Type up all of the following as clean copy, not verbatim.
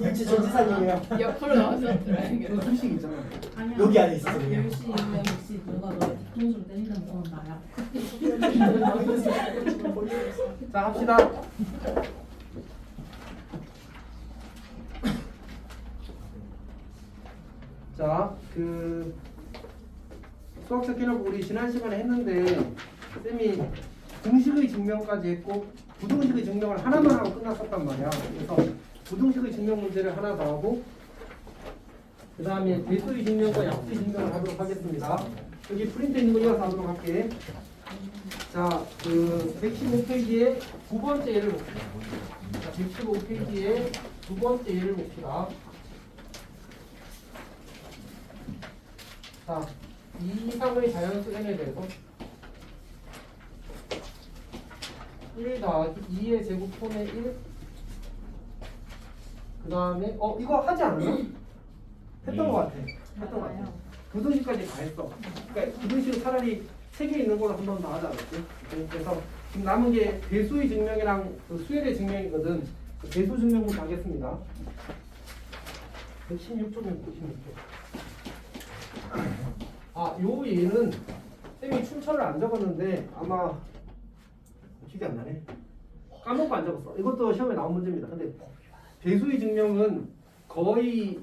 일치 전지사님이에요. 옆으로 나오셨더라고요. 이거 소식 있잖아. 아니야. 여기 안에 있어. 10시면 혹시 누가 너 뒤통수로 때리는 건 나야. 자, 합시다. 자, 수학적 기록 우리 지난 시간에 했는데 쌤이 등식의 증명까지 했고 부등식의 증명을 하나만 하고 끝났었단 말이야. 그래서 부등식의 증명 문제를 하나 더 하고 그 다음에 대수의 증명과 약수의 증명을 하도록 하겠습니다. 여기 프린트 있는 거 이어서 하도록 할게. 자, 115페이지에 두 번째 예를 봅시다. 자, 115페이지에 두 번째 예를 봅시다. 자, 2 이상의 자연수 n에 대해서 1 더하기 2의 제곱분의 1. 그 다음에 이거 하지 않았나? 했던 것 같아. 했던 것 같아. 부등식까지 다 했어. 그러니까 부등식은 차라리 3개 있는 걸로 한 번 더 하자 그랬지. 그래서 지금 남은 게 배수의 증명이랑 수열의 증명이거든. 배수 증명부터 하겠습니다. 116쪽이면 116쪽. 요 얘는 쌤이 출처를 안 적었는데 아마 기억이 안 나네. 까먹고 안 적었어. 이것도 시험에 나온 문제입니다. 근데 배수의 증명은 거의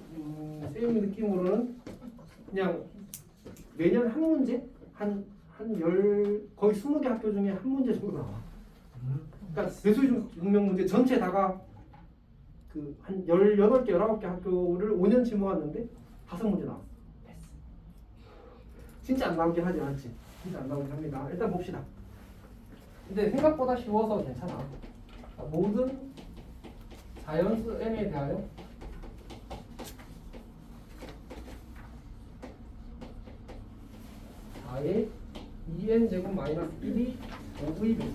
쌤 느낌으로는 그냥 매년 한 문제? 거의 20개 학교 중에 한 문제 정도 나와. 그러니까 배수의 증명 문제 전체다가 한 18개, 19개 학교를 5년치 모았는데 5문제 나왔어. 진짜 안 나오긴 하지 않지. 진짜 안 나오긴 합니다. 일단 봅시다. 근데 생각보다 쉬워서 괜찮아. 모든 자연수 n에 대하여 아예 2n 제곱 마이너스 1이 5의 배수.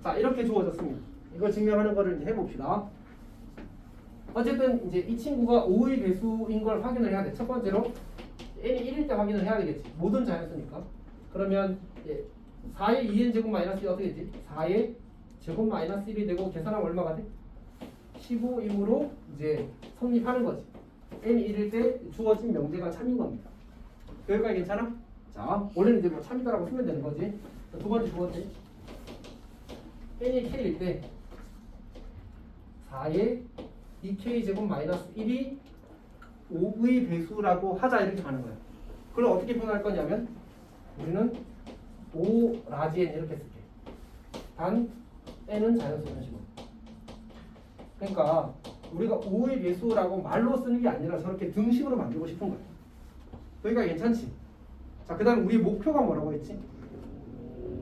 자, 이렇게 주어졌습니다. 이걸 증명하는 거를 이제 해봅시다. 어쨌든 이제 이 친구가 5의 배수인 걸 확인을 해야 돼. 첫 번째로 n이 1일 때 확인을 해야 되겠지. 모든 자연수니까. 그러면 이제 4의 2n 제곱 마이너스 1이 어떻게 되지? 4의 제곱 마이너스 1이 되고 계산하면 얼마가 돼? 15임으로 이제 성립하는 거지. n이 1일 때 주어진 명제가 참인 겁니다. 여기까지 괜찮아? 자, 원래는 이제 뭐 참이다라고 쓰면 되는 거지. 두 번째. n이 k일 때 4의 2k 제곱 마이너스 1이 5의 배수라고 하자 이렇게 가는 거야. 그럼 어떻게 표현할 거냐면 우리는 5 라지 n 이렇게 쓸게. 단 n은 자연수 이런 식으로. 그러니까 우리가 5의 배수라고 말로 쓰는 게 아니라 저렇게 등식으로 만들고 싶은 거야. 여기가 괜찮지? 자, 그 다음 우리 목표가 뭐라고 했지?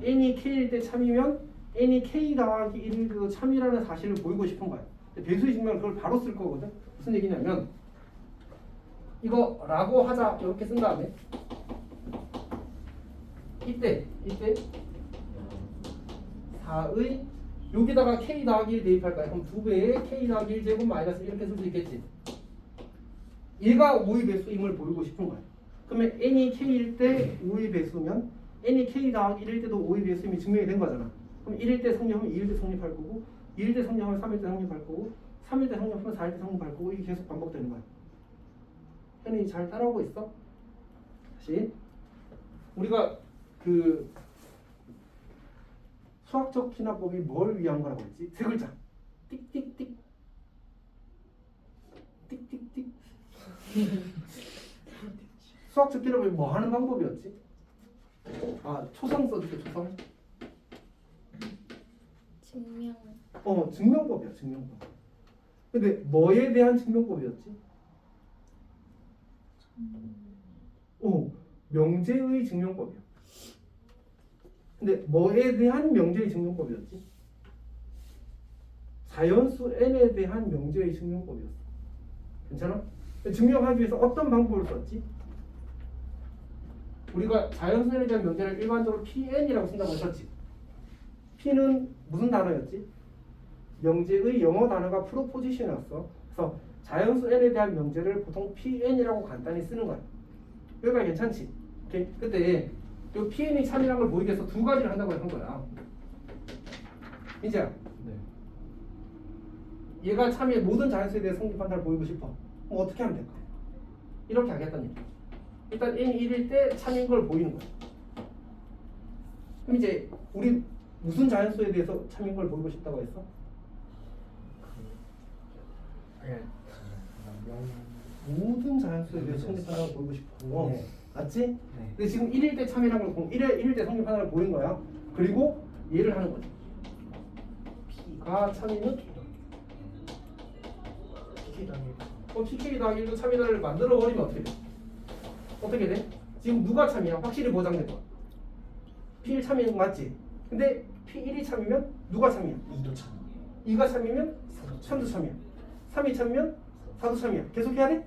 n이 k일 때 참이면 n이 k 더하기 1일 그 참이라는 사실을 보이고 싶은 거야. 배수의 증명은 그걸 바로 쓸 거거든. 무슨 얘기냐면 이거 라고 하자 이렇게 쓴 다음에 이때 4의 여기다가 k 더하기 1 대입할 거야. 그럼 2배의 k 더하기 1 제곱 마이너스 이렇게 쓸 수 있겠지. 얘가 5의 배수임을 보이고 싶은 거야. 그러면 n이 k일 때 5의 배수면 n이 k 더하기 1일 때도 5의 배수임이 증명이 된 거잖아. 그럼 1일 때 성립하면 2일 때 성립할 거고 2일 때 성립하면 3일 때 성립할 거고 3일 때 성립하면 4일 때 성립할 거고 이게 계속 반복되는 거야. 현이 잘 따라오고 있어? 다시 우리가 수학적 진화법이 뭘 위한 거라고 했지? 세 글자. 띡띡띡 띡띡띡. 수학적 진화법이 뭐 하는 방법이었지? 초성 써줄게. 초성. 증명법이야. 증명법. 근데 뭐에 대한 증명법이었지? 명제의 증명법이야. 근데 뭐에 대한 명제의 증명법이었지? 자연수 n에 대한 명제의 증명법이었어. 괜찮아? 증명하기 위해서 어떤 방법을 썼지? 우리가 자연수 n에 대한 명제를 일반적으로 pn이라고 쓴다고 했었지. p는 무슨 단어였지? 명제의 영어 단어가 프로포지션이었어. 그래서 자연수 n에 대한 명제를 보통 pn이라고 간단히 쓰는 거야. 여기가 괜찮지? 오케이? 그때 요 PN이 참이란 걸 보이게 해서 두 가지를 한다고 한 거야. 이제 네. 얘가 참의 모든 자연수에 대해 성립 판단을 보이고 싶어. 그럼 어떻게 하면 될까? 이렇게 하겠다는 얘기. 일단 n이 1일 때 참인 걸 보이는 거야. 그럼 이제 우리 무슨 자연수에 대해서 참인 걸 보이고 싶다고 했어? 예. 모든 자연수에 대해서 성립 판단을 보이고 싶어. 네. 맞지? 네. 근데 지금 1일 때 참이란 걸 1일 때 성립 판단을 보인 거야. 그리고 얘를 하는 거지. P가 참이면 PK 더하기 1도 참이다를 만들어 버리면 어떻게 돼? 어떻게 돼? 지금 누가 참이야? 확실히 보장된 거야. P1 참이는 거 맞지? 근데 P1이 참이면 누가 참이야? 2도 참. 2가 참이면 3도 참이야. 3이 참이면 4도 참이야. 계속 해야 돼?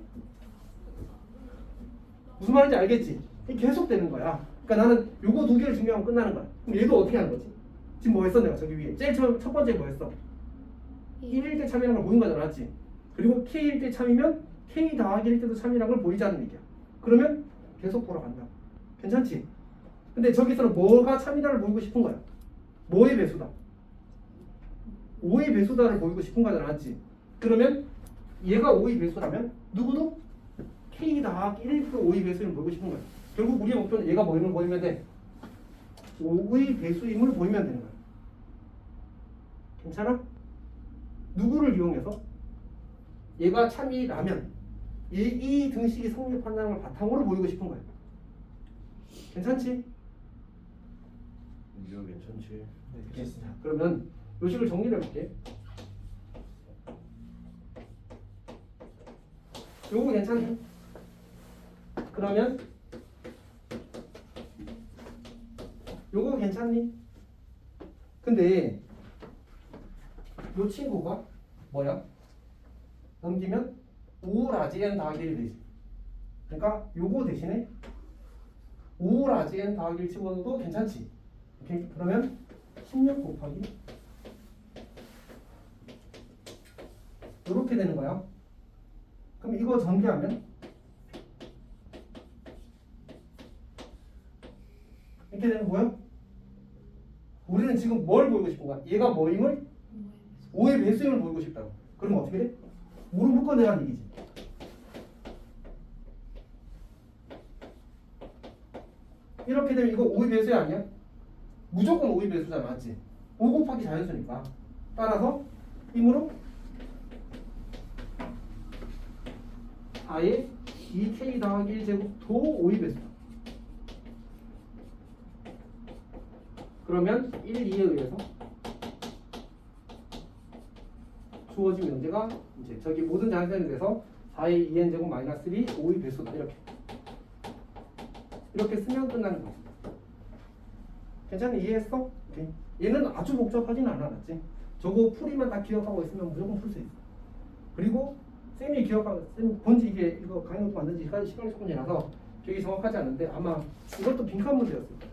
무슨 말인지 알겠지? 이게 계속 되는 거야. 그러니까 나는 요거 두 개를 증명하면 끝나는 거야. 그럼 얘도 어떻게 하는 거지? 지금 뭐 했어 내가 저기 위에? 제일 첫 번째 뭐 했어? 1일 때 참이라는 걸 보인 거잖아, 맞지? 그리고 K일 때 참이면 K 더하기 1일 때도 참이라는 걸 보이자는 얘기야. 그러면 계속 돌아간다. 괜찮지? 근데 저기서는 뭐가 참이다를 보이고 싶은 거야? 뭐의 배수다? 5의 배수다를 보이고 싶은 거잖아, 맞지? 그러면 얘가 5의 배수라면 누구도 K 더하기 1일 때 5의 배수를 보이고 싶은 거야. 결국 우리의 목표는 얘가 뭐임을 보이면 돼? 5의 배수임을 보이면 되는 거야. 괜찮아? 누구를 이용해서? 얘가 참이라면 이 등식이 성립한다는 걸 바탕으로 보이고 싶은 거야. 괜찮지? 이거 괜찮지? 네, 됐습니다. 그러면 요식을 정리를 해볼게. 요거 괜찮니? 그러면 요거 괜찮니? 근데 요 친구가 뭐야? 넘기면 5 라지 n 더하기 1 되지. 그러니까 요거 대신에 5 라지 n 더하기 1 집어넣어도 괜찮지. 오케이? 그러면 16 곱하기 요렇게 되는 거야. 그럼 이거 전개하면 이렇게 되는 거야. 우리는 지금 뭘 보이고 싶은 거야? 얘가 뭐임을? 5의 배수임을 보이고 싶다고. 그러면 어떻게 돼? 뭐로 묶어내라는 얘기지. 이렇게 되면 이거 5의 배수 아니야? 무조건 5의 배수잖아, 맞지? 5 곱하기 자연수니까. 따라서 힘으로 4의 2k 더하기 1제곱도 5의 배수다. 그러면 1, 2에 의해서 주어진 문제가 이제 저기 모든 자연수에 대해서 4의 2n 제곱 마이너스 1이 5의 배수다. 이렇게 쓰면 끝나는 거지. 괜찮니? 이해했어? 오케이. 얘는 아주 복잡하진 않아, 맞지? 저거 풀이만 다 기억하고 있으면 무조건 풀 수 있어. 그리고 쌤이 기억하고 쌤 본지 이게 이거 강의노트 만든 지 시간이 조금 지나서 기억이 정확하지 않은데 아마 이것도 빈칸 문제였을 거야.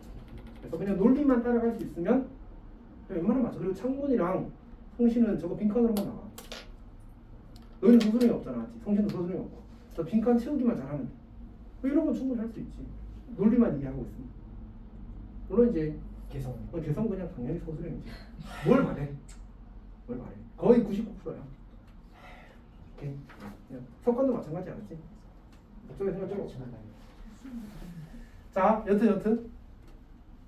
그래서 그냥 논리만 따라갈 수 있으면 웬만하면 맞아. 그리고 창문이랑 성신은 저거 빈칸으로만 나와. 너희는 소수령이 없잖아, 맞지? 성신도 소수령이 없고. 저 빈칸 채우기만 잘하면 돼. 뭐 이런 건 충분히 할 수 있지. 논리만 이해하고 있으면. 물론 이제 개성. 개성 그냥 당연히 소수령이지. 뭘 말해? 뭘 말해? 거의 99%야. 오케이. 그냥 석권도 마찬가지 않았지? 이쪽에 생각 좀 없지. 자, 여튼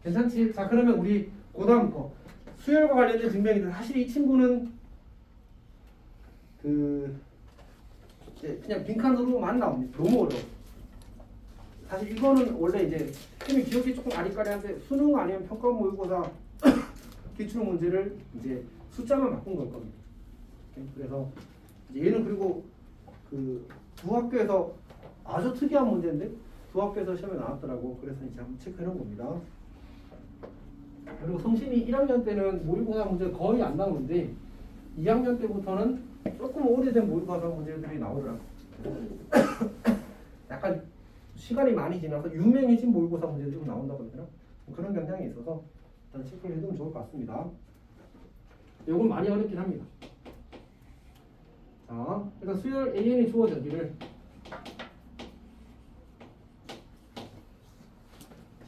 괜찮지? 자, 그러면 우리 그다음 거 수열과 관련된 증명인데 사실 이 친구는 이제 그냥 빈칸으로만 나옵니다. 너무 어려워. 사실 이거는 원래 이제 쌤이 기억이 조금 아리까리한데 수능 아니면 평가 모의고사 기출 문제를 이제 숫자만 바꾼 걸 겁니다. 그래서 이제 얘는 그리고 두 학교에서 아주 특이한 문제인데 두 학교에서 시험에 나왔더라고. 그래서 이제 한번 체크해 놓은 겁니다. 그리고 성신이 1학년 때는 모의고사 문제 거의 안 나오는데 2학년 때부터는 조금 오래된 모의고사 문제들이 나오더라고. 약간 시간이 많이 지나서 유명해진 모의고사 문제들이 좀 나온다고 하더라. 그런 경향이 있어서 일단 체크를 해두면 좋을 것 같습니다. 이건 많이 어렵긴 합니다. 자, 일단 수열 AN이 주어져기를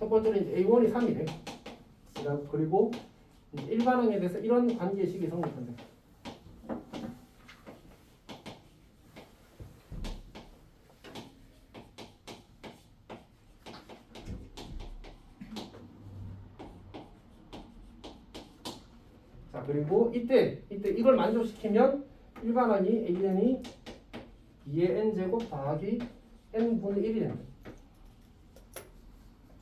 첫 번째는 이제 A1이 3이래. 그리고 이제 일반항에 대해서 이런 관계식이 성립한다. 자, 그리고 이때 이걸 만족시키면 일반항이 AN이 2의 n제곱 더하기 n분의 1이 된다.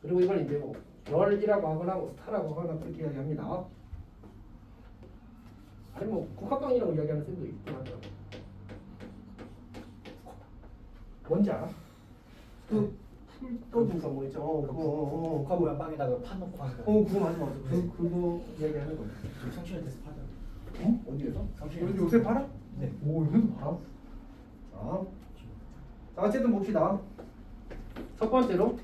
그리고 이걸 이제 뭐 열이라고 하거나 뭐 스타라고 하거나 그렇게 이야기합니다. 아니 뭐 국화강이라고 이야기하는 쌤도 있긴 하죠. 뭔지 알아? 그 풀떠주가 뭐 있죠? 국화 모양 빵에다가 판 넣고 하는 거. 그거 맞아. 그거 이야기하는 거야. 성실한테서 파잖아. 응? 어디에서? 성실한 요새 요새 팔아? 네. 오, 요새도 팔아? 자, 어쨌든 봅시다. 첫 번째로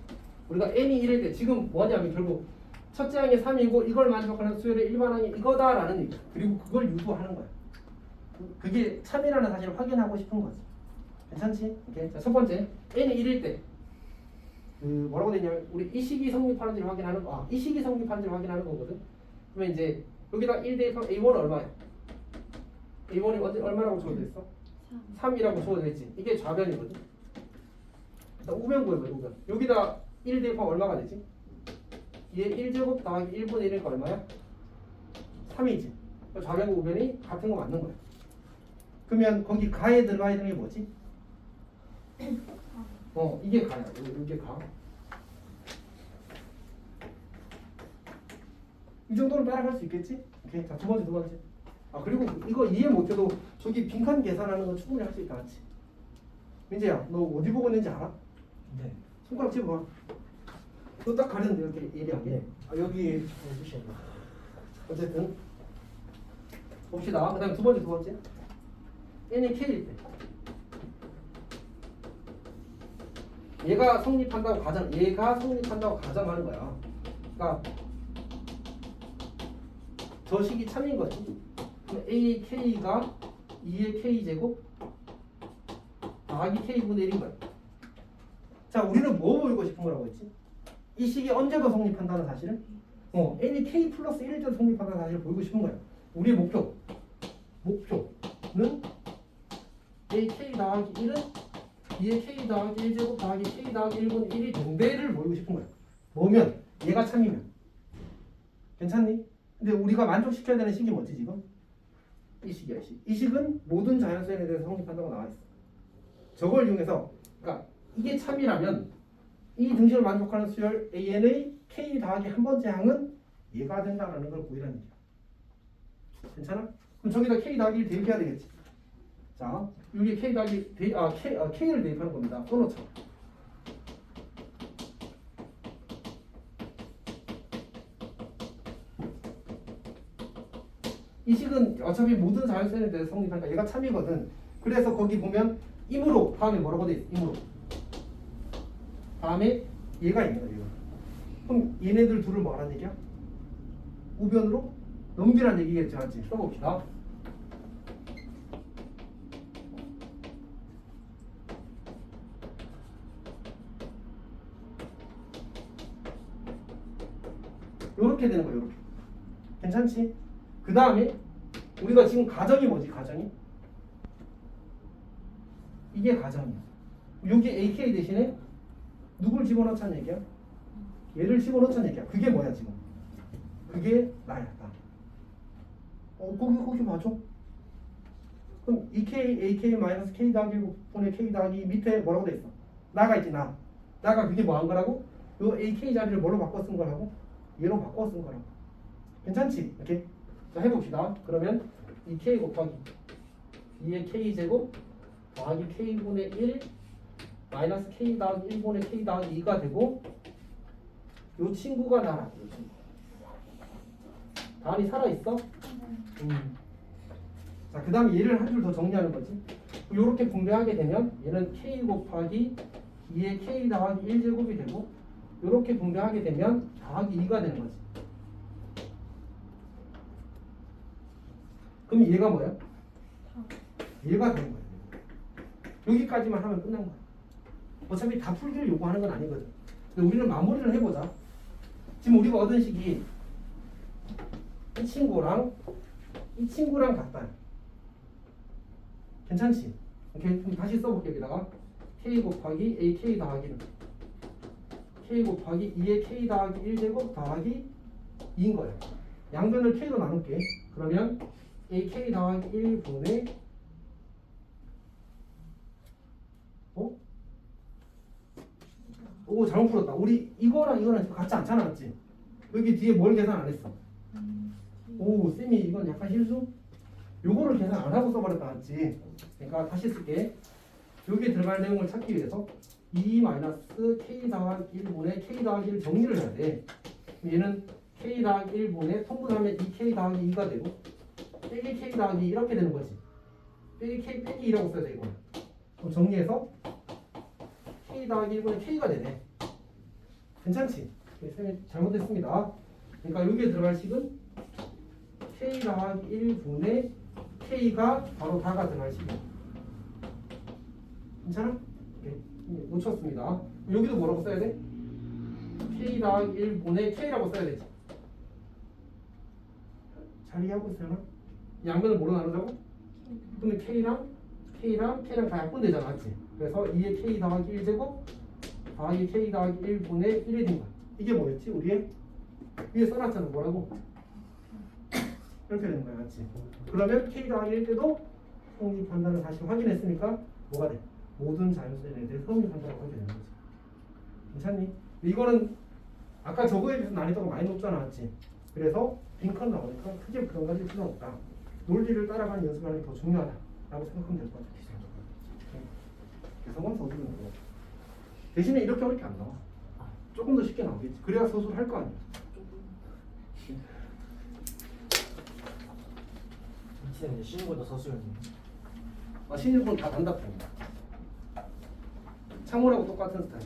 우리가 n이 1일 때 지금 뭐냐면 결국 첫째 항이 3이고 이걸 만족하는 수열의 일반항이 이거다라는 얘기. 그리고 그걸 유도하는 거야. 그게 참이라는 사실을 확인하고 싶은 거지. 괜찮지? 오케이. 자, 첫 번째 n이 1일 때 뭐라고 되냐면 우리 이 식이 성립하는지를 확인하는 거. 이 식이 성립하는지를 확인하는 거거든. 그러면 이제 여기다 1 대입하면 A1은 얼마야? A1이 어디 얼마라고 주어져 있어? 3이라고 주어져 있지. 이게 좌변이거든. 일단 우변 구해봐. 우변. 여기다 1 대입하면 얼마가 되지? 얘 1제곱 더하기 1분의 1이니까 얼마야? 3이지. 좌변과 우변이 같은 거 맞는 거야. 그러면 거기 가에 들어가야 되는 게 뭐지? 이게 가야. 이게 가. 이 정도는 따라갈 수 있겠지? 오케이. 자, 두 번째. 그리고 이거 이해 못해도 저기 빈칸 계산하는 건 충분히 할 수 있다, 맞지? 민재야, 너 어디 보고 있는지 알아? 네. 손가락 집어봐. 너 딱 가리는데 이렇게 예리하게. 네. 여기 보시면 어쨌든 봅시다. 그 다음에 두 번째 n이 k일 때 얘가 성립한다고 가정하는 거야. 그러니까 저 식이 참인 거지. 그럼 a k가 2의 k제곱 더하기 k분의 1인 거야. 자, 우리는 뭐 보이고 싶은 거라고 했지? 이 식이 언제도 성립한다는 사실을 n이 k 플러스 1일 때도 성립한다는 사실을 보이고 싶은 거야. 우리의 목표는 a k 더하기 1은 2의 k 더하기 1제곱 더하기 k 더하기 1분의 1이 된대를 보이고 싶은 거야. 뭐면? 얘가 참이면. 괜찮니? 근데 우리가 만족시켜야 되는 식이 뭐지 지금? 이 식이야. 이 식은 모든 자연수에 대해서 성립한다고 나와 있어. 저걸 이용해서 그러니까 이게 참이라면 이 등식을 만족하는 수열 AN의 K 더하기 한 번째 항은 얘가 된다는 걸 구이라는 얘기야. 괜찮아? 그럼 저기다 K 더하기를 대입해야 되겠지. 자, 여기 K 더하기 K를 대입하는 겁니다. 써놓자. 이 식은 어차피 모든 자연수에 대해서 성립하니까 얘가 참이거든. 그래서 거기 보면 임으로 다음에 뭐라고 돼 있어? 임으로. 다음에 얘가 있는 거야. 얘가. 그럼 얘네들 둘을 뭐 하라는 얘기야? 우변으로 넘기라는 얘기겠지. 맞지? 써봅시다. 요렇게 되는 거야. 요렇게. 괜찮지? 그 다음에 우리가 지금 가정이 뭐지? 가정이? 이게 가정이야. 여기 AK 대신에 누굴 집어넣자는 얘기야? 얘를 집어넣자는 얘기야. 그게 뭐야 지금? 그게 나야. 나. 거기 봐줘. 그럼 EK, AK 마이너스 K 더하기 1분의 K 더하기 밑에 뭐라고 돼 있어? 나가 있지 나. 나가 그게 뭐 한 거라고? 요 AK 자리를 뭐로 바꿔 쓴 거라고? 얘로 바꿔 쓴 거라고. 괜찮지? 이렇게. 자, 해봅시다. 그러면 2K 곱하기 2의 K제곱 더하기 K분의 1 마이너스 K 더하기 1분의 K 더하기 2가 되고 요 친구가 나라. 요 친구. 다음이 살아있어? 자, 그 다음에 얘를 한 줄 더 정리하는 거지. 요렇게 분배하게 되면 얘는 K 곱하기 2의 K 더하기 1제곱이 되고 요렇게 분배하게 되면 더하기 2가 되는 거지. 그럼 얘가 뭐야? 얘가 되는 거야. 여기까지만 하면 끝난 거야. 어차피 다 풀기를 요구하는 건 아니거든. 근데 우리는 마무리를 해보자. 지금 우리가 얻은 식이 이 친구랑 같다. 괜찮지? 오케이. 그럼 다시 써볼게. 여기다가 k 곱하기 ak 더하기는 k 곱하기 2의 k 더하기 1제곱 더하기 2인 거야. 양변을 k로 나눌게. 그러면 ak 더하기 1분의 오, 잘못 풀었다. 우리 이거랑 이거랑 같지 않잖아, 맞지? 여기 뒤에 뭘 계산 안 했어? 오, 쌤이 이건 약간 실수? 요거를 계산 안 하고 써버렸다, 맞지? 그러니까 다시 쓸게. 여기에 들어갈 내용을 찾기 위해서 2-k 더하기 1분의 k 더하기 1 정리를 해야 돼. 얘는 k 더하기 1분의 통분하면 2k 더하기 2가 되고 빼기 k 더하기 이렇게 되는 거지. 빼기 k 빼기 2라고 써야 돼, 이거. 그럼 정리해서 k 더하기 1분의 k가 되네. 괜찮지? 쌤이 잘못했습니다. 그러니까 여기에 들어갈 식은 k 더하기 1분의 k가 바로 다가 들어갈 식이야. 괜찮아? 오케이. 놓쳤습니다. 여기도 뭐라고 써야 돼? k 더하기 1분의 k라고 써야 되지. 잘 이해하고 있어요? 양변을 뭐로 나누자고? 근데 K랑 다 약분되잖아, 맞지? 그래서 2의 K 더하기 1제곱 더하기 K 더하기 1분의 1이 된 거야. 이게 뭐였지? 우리의 위에 써놨잖아. 뭐라고? 이렇게 되는 거야, 맞지? 그러면 K 더하기 1 때도 성립 판단을 다시 확인했으니까 뭐가 돼? 모든 자연수에 대해 성립 판단을 하게 되는 거지. 괜찮니? 이거는 아까 저거에 비해서 난이도가 많이 높잖아, 맞지? 그래서 빈칸 나오니까 크게 그런 가지 필요 없다. 논리를 따라가는 연습하는 게 더 중요하다라고 생각하면 될 것 같아. 개성은 서술은 거. 대신에 이렇게 어렵게 안 나와. 조금 더 쉽게 나오겠지. 그래야 서술할 거 아니야. 이치는 이제 쉬는 것도 서술이네. 신일본 다 단답형이야. 창문하고 똑같은 스타일.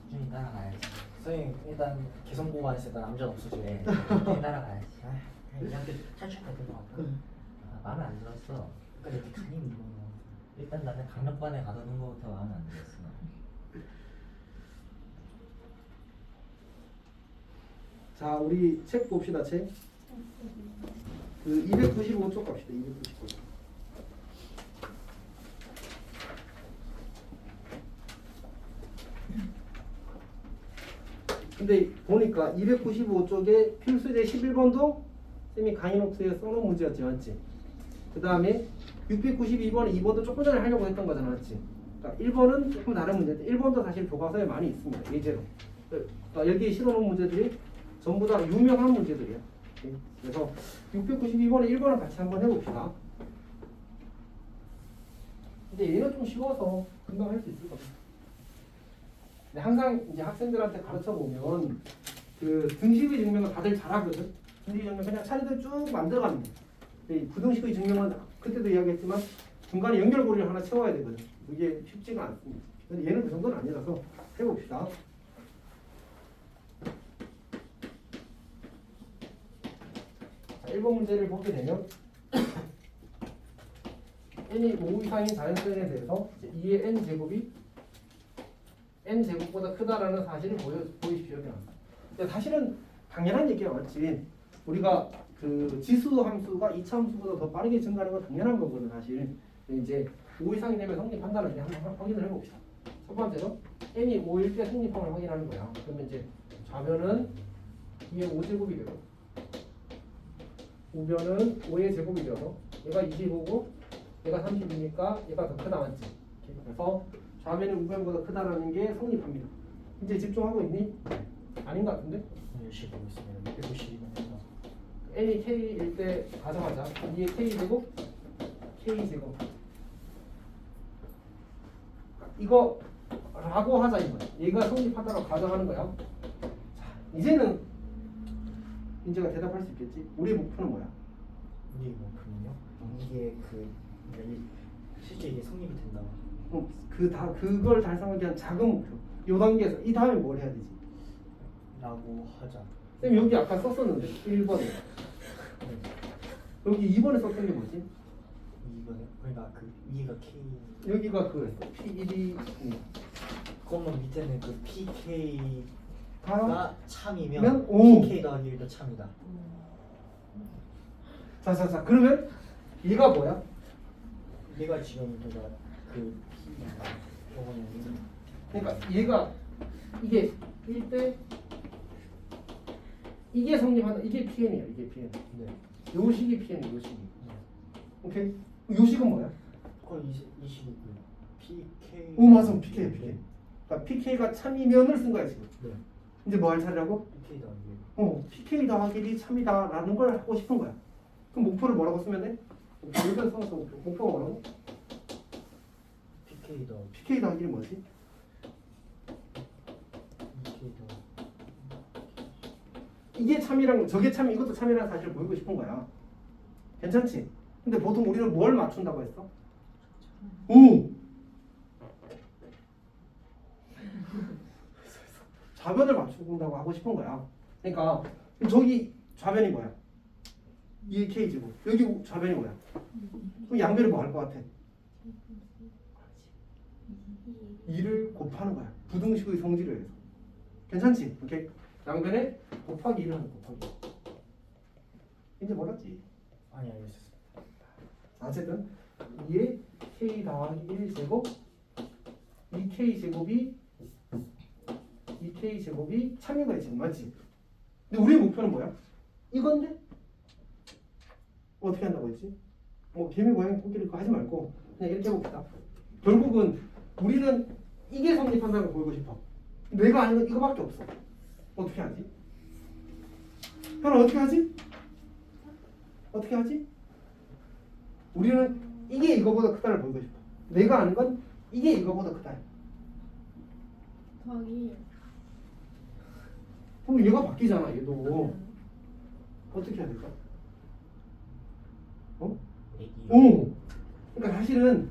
꾸준히 따라가야지. 선생님 일단 개성공안에서 일단 남자 없어져요. 꾸준히 따라가야지. 이 학교 탈출해야 될것 같고. 마음에 안 들었어. 그러니까 이렇게 간이 무거워. 일단 나는 강력반에 가두는 것부터 마음에 안 들었어. 자, 우리 책 봅시다. 책. 그 295쪽 갑시다. 295쪽. 근데 보니까 295쪽에 필수제 11번도 쌤이 강의 노트에 써놓은 문제였지, 맞지? 그 다음에 692번은 2번도 조금 전에 하려고 했던 거잖아, 맞지? 그러니까 1번은 조금 다른 문제인데 1번도 사실 교과서에 많이 있습니다, 예제로. 그러니까 여기 실어놓은 문제들이 전부 다 유명한 문제들이야. 오케이? 그래서 692번에 1번을 같이 한번 해봅시다. 근데 얘는 좀 쉬워서 금방 할 수 있을 거야. 근데 항상 이제 학생들한테 가르쳐 보면 그 등식의 증명은 다들 잘하거든. 등식의 증명 그냥 차례대로 쭉 만들어가는 거야. 부등식의 증명은 그때도 이야기했지만 중간에 연결고리를 하나 채워야 되거든. 그게 쉽지가 않습니다. 근데 얘는 그 정도는 아니라서 해봅시다. 자, 1번 문제를 보게 되면 n이 5 이상인 자연수에 대해서 2의 n제곱이 n제곱보다 크다라는 사실을 보이십시오. 근데 사실은 당연한 얘기야, 맞지? 우리가 그 지수 함수가 이차 함수보다 더 빠르게 증가하는 건 당연한 거거든, 사실. 이제 5 이상이 되면 성립한다는 게 한번 확인을 해봅시다. 첫 번째로 n이 5일 때 성립함을 확인하는 거야. 그러면 이제 좌변은 2의 5제곱이 되고 우변은 5의 제곱이 되어서 얘가 25고 얘가 30이니까 얘가 더 크다, 맞지? 그래서 좌변이 우변보다 크다라는 게 성립합니다. 이제 집중하고 있니? 아닌 것 같은데? 열심히 보고 있습니다. 192번에서 n이 k일 때 가정하자. 2의 k제곱 k제곱 이거 라고 하자 이거야. 얘가 성립하다라고 가정하는 거야. 자, 이제는 민재가 대답할 수 있겠지? 우리의 목표는 뭐야? 우리 목표는요? 이게 그러니까 실제 이게 성립이 된다. 그걸 달성하기 위한 작은 목표. 요 단계에서 이 다음에 뭘 해야 되지? 라고 하자. 쌤 여기 아까 썼었는데 1번에 여기 2번에 썼던 게 뭐지? 이거는 그러니까 그 위가 K. 여기가 그거였어. P1이 그러면 밑에는 그 PK 다 참이면 오. PK 더하기 1도 참이다. 자 그러면 얘가 뭐야? 얘가 지금 내가 그 저거는 그러니까 얘가 이게 1대 이게 성립한다. 이게 PN이야. 이게 PN. 네. 요 식이 PN이야. 요 식이. 오케이? 요 식은 뭐야? 그건 이 식이고요. PK. 오 맞아. PK. 그러니까 PK가 참이면을 쓴 거야 지금. 네. 이제 뭐 할 차례라고? PK 더하기 1. PK 더하기 1이 참이다라는 걸 하고 싶은 거야. 그럼 목표를 뭐라고 쓰면 돼? 여기다 써서 목표가 뭐라고? PK 더하기 PK 더하기 1이 뭐지? 2K 더하기 이게 참이랑 저게 참 이것도 참이라는 사실을 보이고 싶은 거야. 괜찮지? 근데 보통 우리는 뭘 맞춘다고 했어? 오! 좌변을 맞춘다고 하고 싶은 거야. 그러니까 저기 좌변이 뭐야? 2의 K제곱. 여기 좌변이 뭐야? 그럼 양변이 뭐 할 것 같아? 2를 곱하는 거야. 부등식의 성질을 해서. 괜찮지? 오케이? 양변에 곱하기 1을 하는 곱하기. 이제 몰랐지? 아니 알겠습니다. 어쨌든 2의 K 더하기 1제곱 2K제곱이 참여가 지금 맞지? 근데 우리의 목표는 뭐야? 이건데? 어떻게 한다고 했지? 개미 고양이 코끼리 거 하지 말고 그냥 이렇게 해봅시다. 결국은 우리는 이게 성립한다는 걸 보이고 싶어. 내가 아는 건 이거밖에 없어. 어떻게 하지? 형 어떻게 하지? 어떻게 하지? 우리는 이게 이거보다 크다를 보이고 싶어. 내가 아는 건 이게 이거보다 크다. 더하기 그럼 얘가 바뀌잖아. 얘도 어떻게 해야 될까? 애기. 오. 그러니까 사실은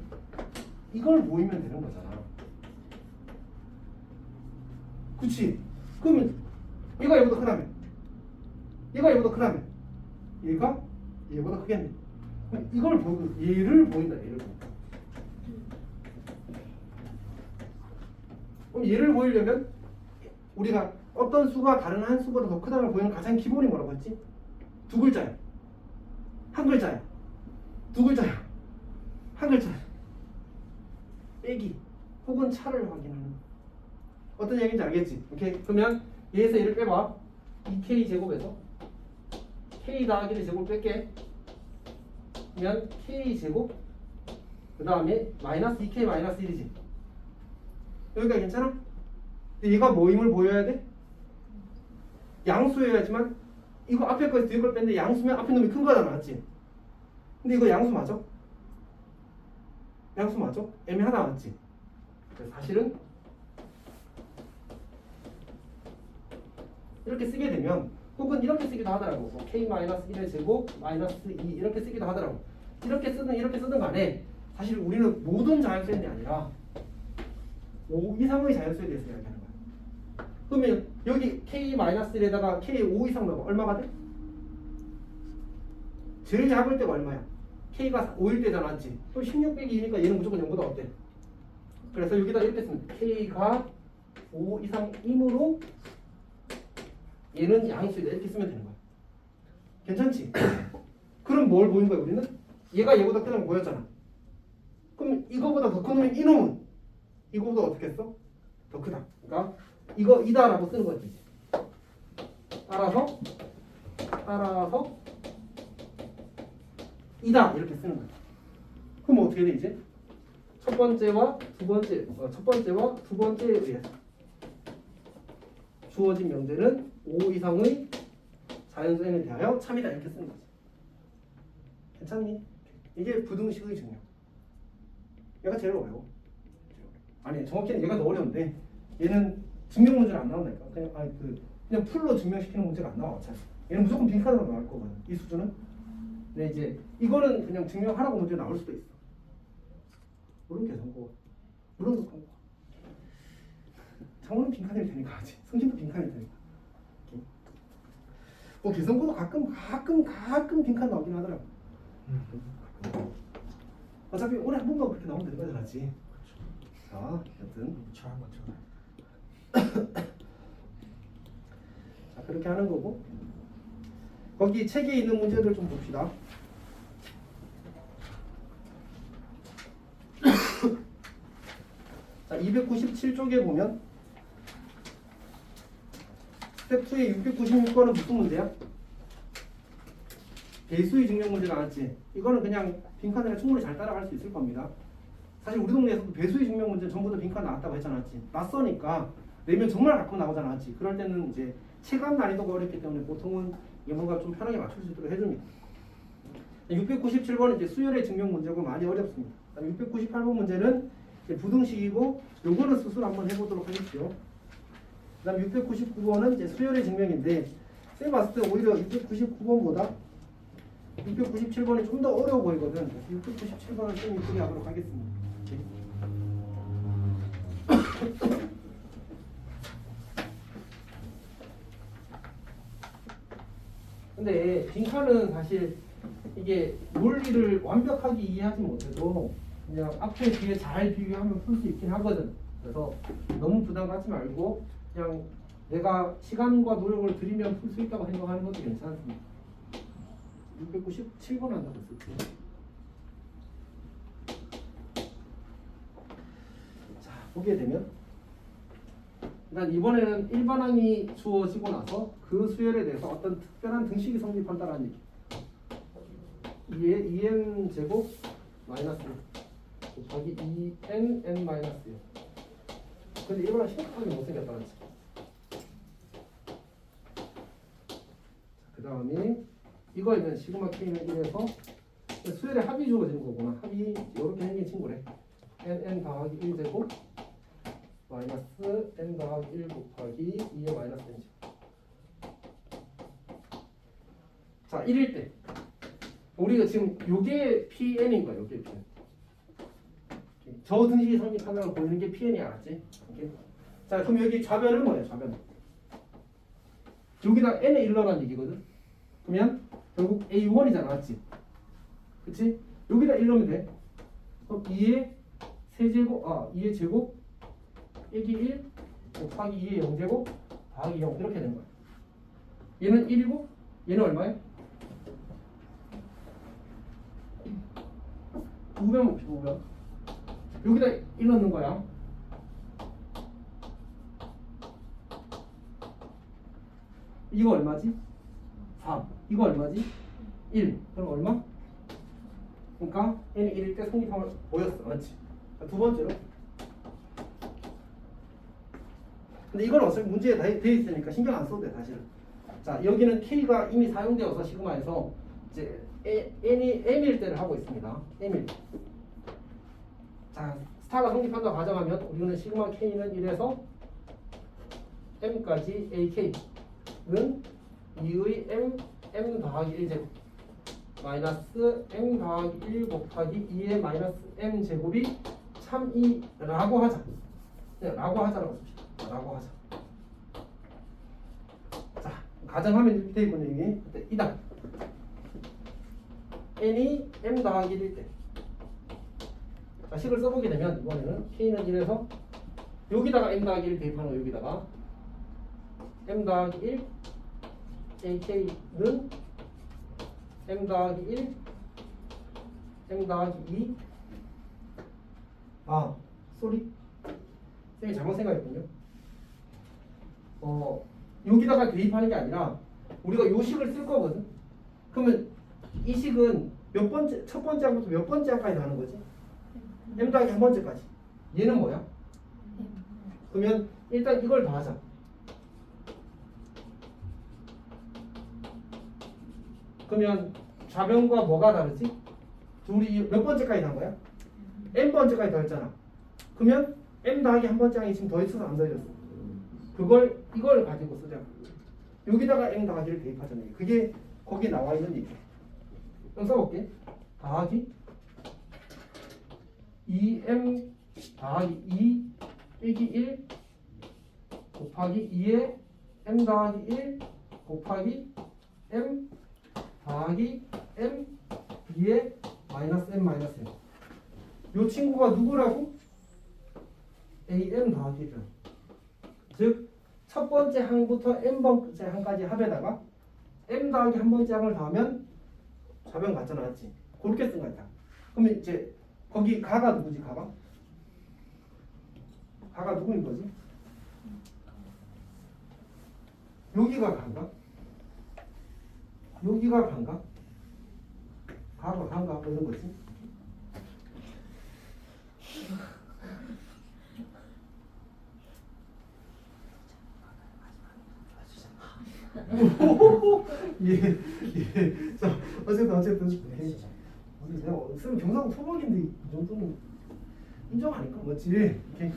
이걸 보이면 되는 거잖아. 그치? 그러면 얘가 얘보다 크다며. 얘가 얘보다 크다며. 얘가 얘보다 크겠네. 그럼 이걸 보고 얘를 보인다. 얘를 보고. 그럼 얘를 보이려면 우리가 어떤 수가 다른 한 수보다 더 크다는 걸 보이는 가장 기본이 뭐라고 했지? 두 글자야. 한 글자야. 두 글자야. 한 글자야. 빼기 혹은 차를 확인하는 거. 어떤 얘기인지 알겠지? 오케이? 그러면 얘에서 얘를 빼봐. 2K 제곱에서 K 더하기 1 제곱 뺄게. 그러면 K 제곱 그 다음에 마이너스 2K 마이너스 1이지. 여기가 괜찮아? 근데 얘가 뭐임을 보여야 돼? 양수여야지만 이거 앞에 거에서 뒤에 걸 뺐는데 양수면 앞에 놈이 큰 거잖아. 맞지? 근데 이거 양수 맞아? 양수 맞아? 애매하다. 맞지? 그래서 사실은 이렇게 쓰게 되면 혹은 이렇게 쓰기도 하더라고. 뭐 K-1의 제곱 마이너스 2 이렇게 쓰기도 하더라고. 이렇게 쓰든 간에 사실 우리는 모든 자연수에 아니라 5 이상의 자연수에 대해서 이야기하는 거야. 그러면 여기 K-1에다가 K 5 이상 넣으면 얼마가 돼? 제일 작을 때가 얼마야? K가 5일 때잖아. 맞지? 그럼 16 빼기 2니까 얘는 무조건 0보다 어때? 그래서 여기다 이렇게 쓰면 K가 5 이상이므로 얘는 양수이다. 이렇게 쓰면 되는 거야. 괜찮지? 그럼 뭘 보인 거야 우리는? 얘가 얘보다 크다는 거 보였잖아. 그럼 이거보다 더 큰 놈인 이놈은 이거보다 어떻게 했어? 더 크다. 그러니까 이거 이다라고 쓰는 거지. 따라서 이다 이렇게 쓰는 거야. 그럼 어떻게 돼 이제? 첫 번째와 두 번째에 의해서 주어진 명제는 5 이상의 자연수 n에 대하여 참이다 이렇게 쓰는 거지. 괜찮니? 이게 부등식의 증명. 얘가 제일 어려워. 아니 정확히는 얘가 더 어려운데 얘는 증명 문제는 안 나온다니까. 그냥 풀로 증명시키는 문제가 안 나와. 어차피 얘는 무조건 빈칸으로 나올 거거든. 이 수준은. 근데 이제 이거는 그냥 증명하라고 문제 나올 수도 있어. 물론 계산고, 물론 계산고. 장원은 빈칸일 테니까 하지. 성신도 빈칸일 테니까. 뭐 계산고도 가끔 빈칸 나오긴 하더라고. 어차피 올해 한 번만 그렇게 나오면 되는 거잖아지. 자, 여튼 저한 번 쳐. 그렇게 하는 거고 거기 책에 있는 문제들 좀 봅시다. 자, 297쪽에 보면 스텝 2의 696번은 무슨 문제야? 배수의 증명 문제 나왔지. 이거는 그냥 빈칸이랑 충분히 잘 따라갈 수 있을 겁니다. 사실 우리 동네에서도 배수의 증명 문제 전부 다 빈칸 나왔다고 했잖았지. 낯서니까 내면 정말 가끔 나오잖았지. 그럴 때는 이제 체감 난이도가 어렵기 때문에 보통은 이게 뭔가 좀 편하게 맞출 수 있도록 해줍니다. 697번은 이제 수열의 증명 문제고 많이 어렵습니다. 698번 문제는 이제 부등식이고 요거는 수술 한번 해보도록 하겠죠. 그 다음 699번은 이제 수열의 증명인데 쌤 봤을 때 오히려 699번보다 697번이 좀 더 어려워 보이거든. 697번은 좀 이쁘게 하도록 하겠습니다. 근데 빈칸은 사실 이게 논리를 완벽하게 이해하지 못해도 그냥 앞에 뒤에 잘 비교하면 풀 수 있긴 하거든. 그래서 너무 부담 갖지 말고 그냥 내가 시간과 노력을 들이면 풀 수 있다고 생각하는 것도 괜찮습니다. 697번 한다고 했었지. 자, 보게 되면 일단 이번에는 일반항이 주어지고 나서 그 수열에 대해서 어떤 특별한 등식이 성립한다는 얘기. 2의 2n 제곱 마이너스 1 곱하기 2n n 마이너스 1. 근데 일반항 심각하게 못생겼다는 거지. 그 다음에 이거에는 시그마 k는 1에서 수열의 합이 주어지는 거구나. 합이 이렇게 생긴 친구래. n 더하기 1제곱 마이너스 n 더하기 1 곱하기 2의 마이너스 n제곱. 자, 1일 때 우리가 지금 요게 pn인 거야. 요게 pn. 저 등식이 성립하면 보이는 게 pn이 알았지? 오케이. 자, 그럼 여기 좌변은 뭐야? 좌변. 여기다 n의 1넣으라는 얘기거든. 그러면 결국 a1이잖아, 맞지? 그치? 여기다 1 넣으면 돼. 그럼 2의 세제곱, 2의 제곱 1기 1 곱하기 2의 0제곱 더하기 0 이렇게 되는 거야. 얘는 1이고 얘는 얼마야? 500 봅시다. 500. 여기다 1 넣는 거야. 이거 얼마지? 4. 이거 얼마지? 1. 그럼 얼마? 그러니까 n이 1일 때 성립함을 보였어. 맞지? 두 번째로. 근데 이건 어차피 문제에 다 돼 있으니까 신경 안 써도 돼, 사실은. 자, 여기는 k가 이미 사용되어서 시그마에서 이제 n이 m일 때를 하고 있습니다. m일 때. 자, 스타가 성립한다고 가정하면 우리는 시그마 k는 1에서 m까지 ak는 2의 m 더하기 1제곱 마이너스 m 더하기 1 곱하기 2의 마이너스 m 제곱이 참 2라고 하자. 네, 라고 하자라고 씁시다. 라고 하자. 자, 가정하면 이렇게 돼 있거든요. 이다. n이 m 더하기 1일 때. 자, 식을 써보게 되면 이번에는 k는 1에서 여기다가 m 더하기 1 대입하는 거 여기다가 m 더하기 1 ak는 m 더하기 1 m 더하기 2 쏘리 쌤이 잘못 생각했군요. 여기다가 대입하는 게 아니라 우리가 요 식을 쓸 거거든. 그러면 이 식은 몇 번째, 첫 번째 항부터 몇 번째 항까지 가는 거지? m 더하기 한 번째까지. 얘는 뭐야? 그러면 일단 이걸 더하자. 그러면 좌변과 뭐가 다르지? 둘이 몇 번째까지 간 거야? n 번째까지 더했잖아. 그러면 m 더하기 한 번째 항이 지금 더했어서 안 더해졌어. 이걸 가지고 쓰자. 여기다가 m 더하기를 대입하자는 얘기. 그게 거기에 나와 있는 얘기. 그럼 써볼게. 더하기 2m 더하기 2 1기 1 곱하기 2의 m 더하기 1 곱하기 m 더하기 m b의 마이너스 m 마이너스 m. 요 친구가 누구라고? am 더하기 1. 즉 첫 번째 항부터 n번째 항까지 합에다가 m 더하기 한 번째 항을 더하면 좌변 같잖아, 맞지? 그렇게 쓴 거야. 그러면 이제 거기 가가 누구지? 가가 누구인 거지? 여기가 간가? 여기가 간가? 가가 간가? 이런 거지. 예, 예. 자, 어쨌든. 우리 내가 쓰면 경상도 토박인데 이 정도는 인정 아닐까? 맞지? 이렇게.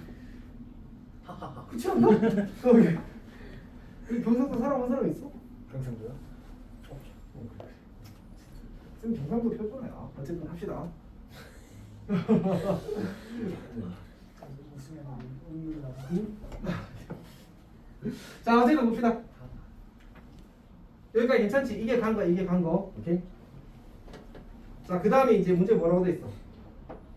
하하하. 그렇지 않나? 여기 경상도 살아본 사람 있어? 경상도요? 쌤 경상도 표준어야. 어쨌든 합시다. 자, 어쨌든 봅시다. 여기까지 괜찮지? 이게 간 거, 이게 간 거. 오케이? 자, 그 다음에 이제 문제 뭐라고 돼 있어?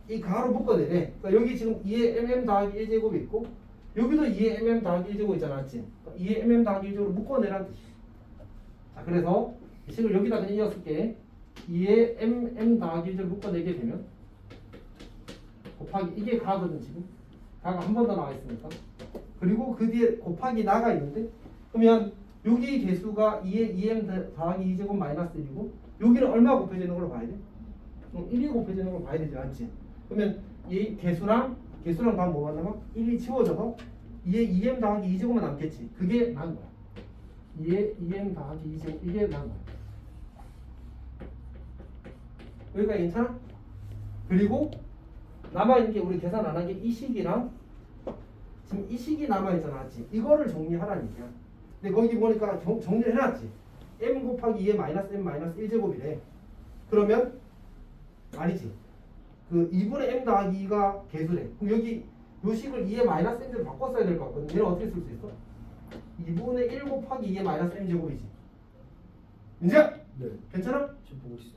이 가로 묶어내래. 그러니까 여기 지금 2의 mm 더하기 1제곱이 있고 여기도 2의 mm 더하기 1제곱 있잖아, 맞지? 2의 mm 더하기 1제곱을 묶어내라는 뜻이야. 자, 그래서 이 식을 여기다 그냥 이어쓸게. 2의 mm 더하기 1제곱을 묶어내게 되면 곱하기 이게 가거든 지금. 가가 한 번 더 나와 있으니까. 그리고 그 뒤에 곱하기 나가 있는데 그러면 여기 개수가 2의 2m 더하기 2제곱 마이너스 1이고 여기는 얼마 곱해지는 걸로 봐야 돼? 1이 곱해지는 걸 봐야 되지 않지? 그러면 이 개수랑 다음 뭐가 남아? 1이 지워져서 2의 2m 더하기 2제곱만 남겠지. 그게 난 거야. 2의 2m 더하기 2제곱 이게 난 거야. 여기까지 괜찮아? 그리고 남아있는 게 우리 계산 안 한 게 이 식이랑 지금 이 식이 남아있잖아, 맞지? 이거를 정리하라는 얘기야. 근데 거기 보니까 정리를 해놨지. m 곱하기 2의 마이너스 m 마이너스 1제곱이래. 그러면 아니지. 그 2분의 m 더하기 2가 개수래. 그럼 여기 요 식을 2의 마이너스 m제로 바꿔 써야 될 것 같거든. 얘는 어떻게 쓸 수 있어? 2분의 1 곱하기 2의 마이너스 m제곱이지. 민지야! 네. 괜찮아? 지금 보고 있어요.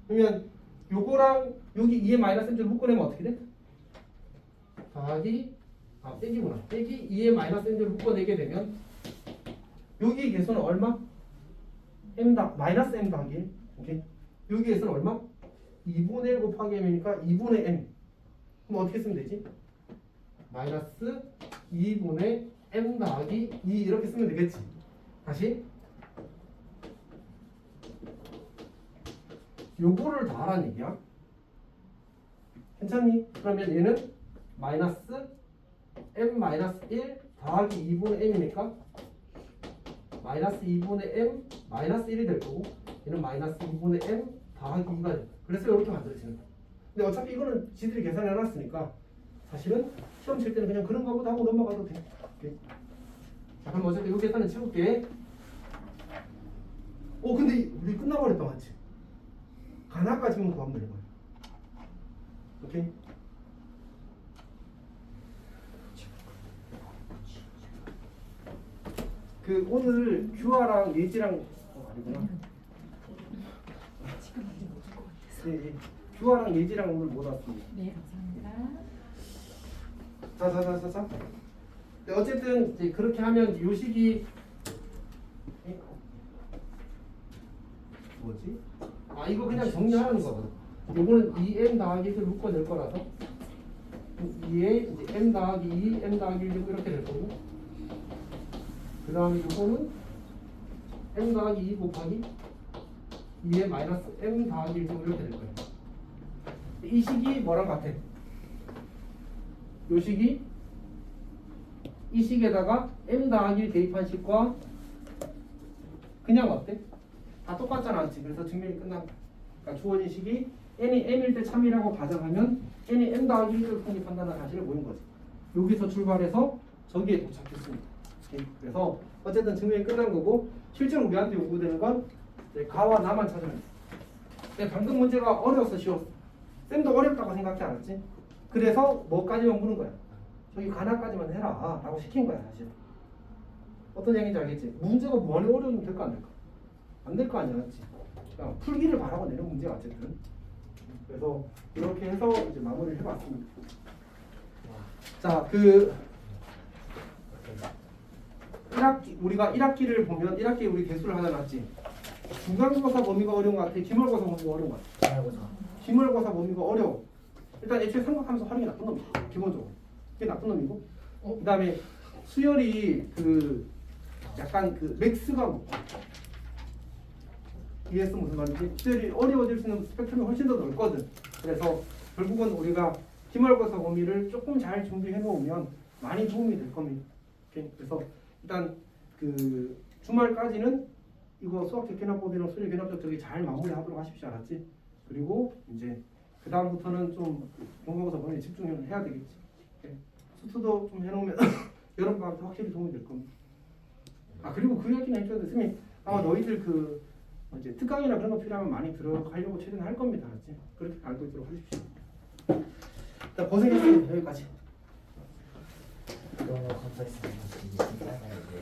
그러면 요거랑 여기 2의 마이너스 m제로 묶어내면 어떻게 돼? 더하기 빼기구나. 빼기 2의 마이너스 m제로 묶어내게 되면 여기 개수는 얼마? 마이너스 m 더하기 1. 오케이. 여기 개수는 얼마? 2분의 1 곱하기 m이니까 2분의 m. 그럼 어떻게 쓰면 되지? 마이너스 2분의 m 더하기 2 이렇게 쓰면 되겠지. 다시 요거를 더하라는 얘기야. 괜찮니? 그러면 얘는 마이너스 m 마이너스 1 더하기 2분의 m이니까 마이너스 2분의 m 마이너스 1이 될 거고 얘는 마이너스 2분의 m 더하기 2가 돼. 그래서 이렇게 만들어지는 거야. 근데 어차피 이거는 지들이 계산해 놨으니까 사실은 시험 칠 때는 그냥 그런가 보다 하고 넘어가도 돼. 오케이. 자, 그럼 어쨌든 이 계산은 치울게. 근데 우리 끝나버렸다, 맞지? 가나까지만 구하면 되는 거야. 오케이? 그 오늘 규화랑 예지랑 아니구나. 지금 아직 못올 것 같아서. 예. 규화랑 예지랑 오늘 못 왔습니다. 네, 감사합니다. 자. 네, 어쨌든 이제 그렇게 하면 요식이 뭐지? 이거 그냥 정리하는 거거든. 요거는 2m 더하기 1을 묶어낼 거라서 2에 이제 m 더하기 2, m 더하기 1 이렇게 될 거고 그 다음에 요거는 m 더하기 2 곱하기 2에 마이너스 m 더하기 1 이렇게 될 거예요. 이 식이 뭐랑 같아? 요 식이 이 식에다가 m 더하기 1 대입한 식과 그냥 어때? 다 똑같잖아, 않지? 그래서 증명이 끝난다. 그러니까 주어진 식이 n이 m일 때 참이라고 가정하면 n이 m 더하기 1을 성립한다는 사실을 보인 거지. 여기서 출발해서 저기에 도착했습니다. 오케이? 그래서 어쨌든 증명이 끝난 거고 실제로 우리한테 요구되는 건 가와 나만 찾으면 돼. 근데 방금 문제가 어려웠어, 쉬웠어? 쌤도 어렵다고 생각지 않았지? 그래서 뭐까지만 묻는 거야? 저기 가나까지만 해라 라고 시킨 거야, 사실. 어떤 얘기인지 알겠지? 문제가 많이 어려우면 될까 안 될까? 안 될 거 아니야, 맞지? 그냥 풀기를 바라고 내는 문제가 어쨌든. 그래서 이렇게 해서 이제 마무리를 해봤습니다. 자, 1학기 우리가 1학기를 보면 1학기에 우리 개수를 하나 놨지. 중간고사 범위가 어려운 것 같아. 기말고사 범위가 어려운 것 같아. 알고서. 기말고사 범위가 어려워. 일단 애초에 삼각함수 활용이 나쁜 놈이야. 기본적으로. 그게 나쁜 놈이고. 그다음에 수열이 그 약간 그 맥스가 높아. 이해했어 무슨 말인지? 수열이 어려워질 수 있는 스펙트럼이 훨씬 더 넓거든. 그래서 결국은 우리가 기말고사 범위를 조금 잘 준비해 놓으면 많이 도움이 될 겁니다. 오케이? 그래서 일단 그 주말까지는 이거 수학 개편화법이랑 수리 개념적 저기 잘 마무리하도록 하십시오. 알았지? 그리고 이제 그 다음부터는 좀 중간고사 범위에 집중을 해야 되겠지. 오케이? 수투도 좀 해놓으면 여러분한테 확실히 도움이 될 겁니다. 아 그리고 그 얘기는 해줘야 돼. 선생님 아마 너희들 그 이제 특강이나 그런 거 필요하면 많이 들어가려고 최대한 할 겁니다. 알았지? 그렇게 알고 있도록 하십시오. 자 고생했습니다. 여기까지. 너무 감사했습니다. 이게 진짜 이제